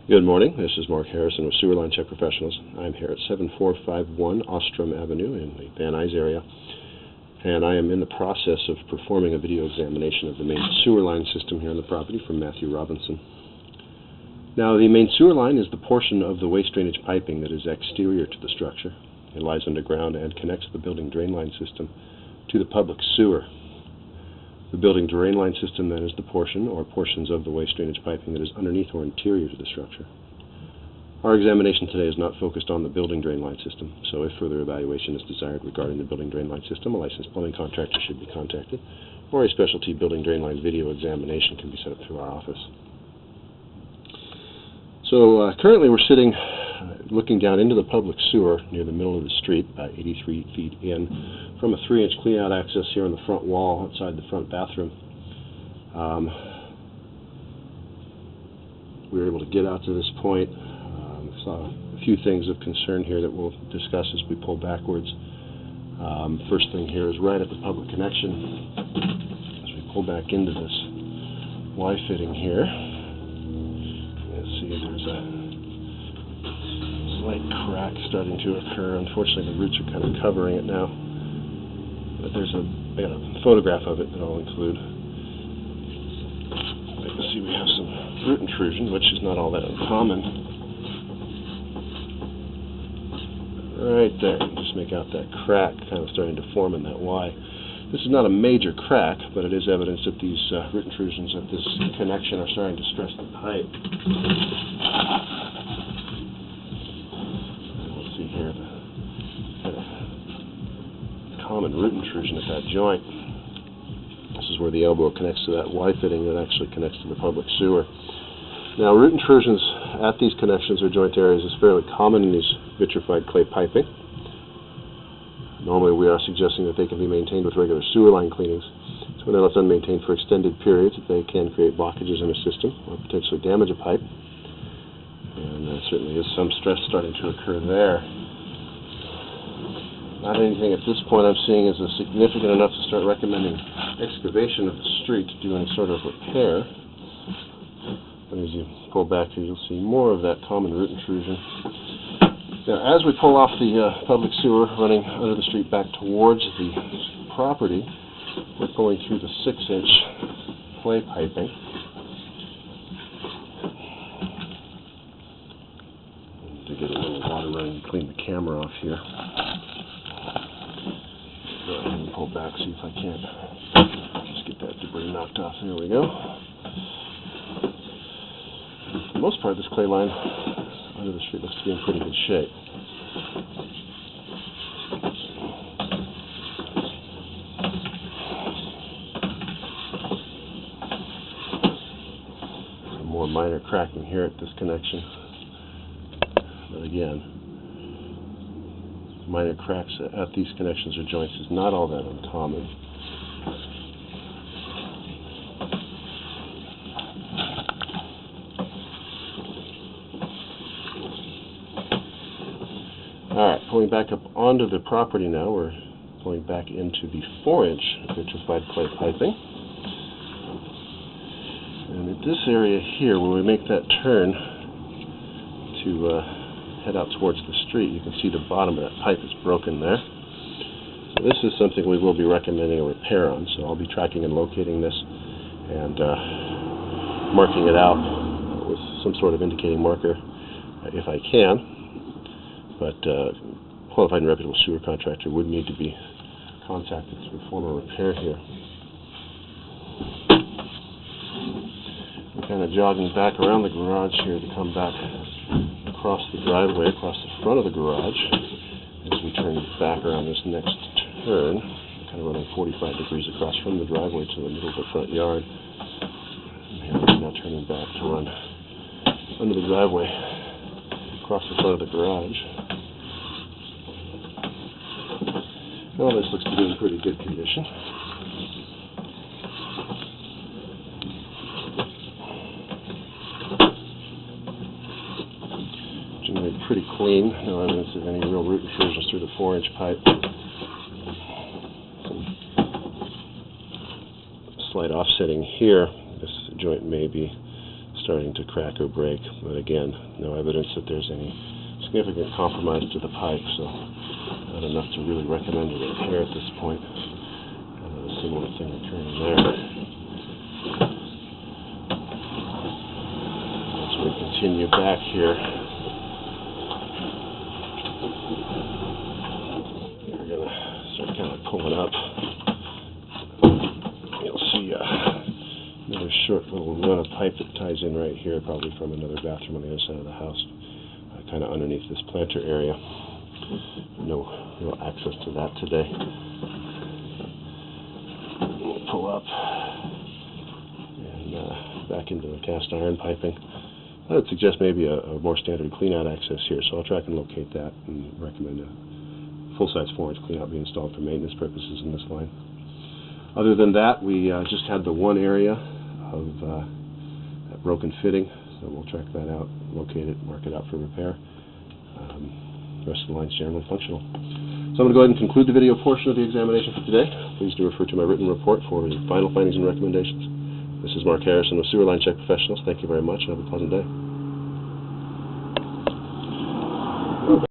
Good morning. This is Mark Harrison with Sewer Line Check Professionals. I'm here at 7451 Ostrom Avenue in the Van Nuys area, and I am in the process of performing a video examination of the main sewer line system here on the property from Matthew Robinson. Now, the main sewer line is the portion of the waste drainage piping that is exterior to the structure. It lies underground and connects the building drain line system to the public sewer. The building drain line system then is the portion or portions of the waste drainage piping that is underneath or interior to the structure. Our examination today is not focused on the building drain line system, so if further evaluation is desired regarding the building drain line system, a licensed plumbing contractor should be contacted, or a specialty building drain line video examination can be set up through our office. So currently we're sitting looking down into the public sewer near the middle of the street, about 83 feet in, from a 3-inch cleanout access here on the front wall outside the front bathroom. We were able to get out to this point. Saw a few things of concern here that we'll discuss as we pull backwards. First thing here is right at the public connection. As we pull back into this Y fitting here, you'll see there's a slight crack starting to occur. Unfortunately, the roots are kind of covering it now. But I got a photograph of it that I'll include. You can see we have some root intrusion, which is not all that uncommon. Right there, just make out that crack kind of starting to form in that Y. This is not a major crack, but it is evidence that these root intrusions at this connection are starting to stress the pipe. We'll see here the common root intrusion at that joint. This is where the elbow connects to that Y fitting that actually connects to the public sewer. Now, root intrusions at these connections or joint areas is fairly common in these vitrified clay piping. Normally we are suggesting that they can be maintained with regular sewer line cleanings. So when they're left unmaintained for extended periods, they can create blockages in a system or potentially damage a pipe. And there certainly is some stress starting to occur there. Not anything at this point I'm seeing is significant enough to start recommending excavation of the street to do any sort of repair. But as you pull back here, you'll see more of that common root intrusion. Now, as we pull off the public sewer running under the street back towards the property, we're pulling through the 6-inch clay piping. To get a little water running and clean the camera off here. Go ahead and pull back, see if I can't just get that debris knocked off. There we go. For the most part, this clay line under the street looks to be in pretty good shape. Some more minor cracking here at this connection. But again, minor cracks at these connections or joints is not all that uncommon. Alright, pulling back up onto the property now, we're pulling back into the 4-inch vitrified clay piping. And at this area here, when we make that turn to head out towards the street, you can see the bottom of that pipe is broken there. So this is something we will be recommending a repair on, so I'll be tracking and locating this and marking it out with some sort of indicating marker if I can. But qualified and reputable sewer contractor would need to be contacted to perform a repair here. We're kind of jogging back around the garage here to come back across the driveway, across the front of the garage. As we turn back around this next turn, kind of running 45 degrees across from the driveway to the middle of the front yard. And here we're now turning back to run under the driveway, across the front of the garage. Well, this looks to be in pretty good condition. Generally pretty clean, no evidence of any real root intrusions through the 4-inch pipe. Slight offsetting here. This joint may be starting to crack or break. But again, no evidence that there's any significant compromise to the pipe, so not enough to really recommend a repair at this point. A similar thing occurring there. As we continue back here, we're going to start kind of pulling up. You'll see another short little run of pipe that ties in right here, probably from another bathroom on the other side of the house, kind of underneath this planter area. No real access to that today. We'll pull up and back into the cast iron piping. I would suggest maybe a more standard clean-out access here, so I'll track and locate that and recommend a full-size 4-inch clean-out be installed for maintenance purposes in this line. Other than that, we just had the one area of that broken fitting, so we'll track that out, locate it, mark it out for repair. The rest of the line is generally functional. So I'm going to go ahead and conclude the video portion of the examination for today. Please do refer to my written report for the final findings and recommendations. This is Mark Harrison with Sewer Line Check Professionals. Thank you very much and have a pleasant day.